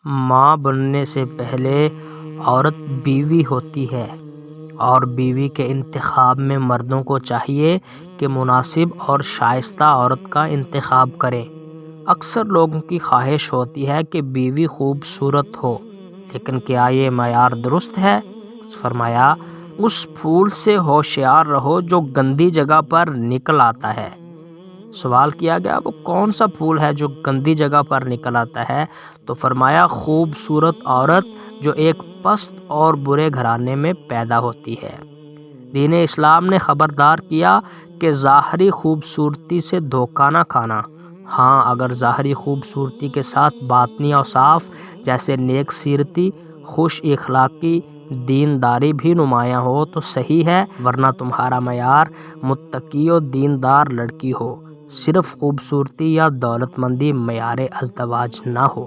माँ बनने से पहले औरत बीवी होती है और बीवी के इंतखाब में मर्दों को चाहिए कि मुनासिब और शाइस्ता औरत का इंतखाब करें। अक्सर लोगों की ख्वाहिश होती है कि बीवी खूबसूरत हो, लेकिन क्या ये मयार दुरुस्त है? फरमाया, उस फूल से होशियार रहो जो गंदी जगह पर निकल आता है। सवाल किया गया, वो कौन सा फूल है जो गंदी जगह पर निकल आता है? तो फरमाया, खूबसूरत औरत जो एक पस्त और बुरे घराने में पैदा होती है। दीन इस्लाम ने खबरदार किया कि ज़ाहरी खूबसूरती से धोखा ना खाना। हाँ, अगर ज़ाहरी खूबसूरती के साथ बातनी और साफ जैसे नेक सीरती, खुश इखलाकी, दीनदारी भी नुमायाँ हो तो सही है, वरना तुम्हारा मयार मुत्तकी और दीनदार लड़की हो। सिर्फ खूबसूरती या दौलतमंदी मयार अज़दवाज ना हो।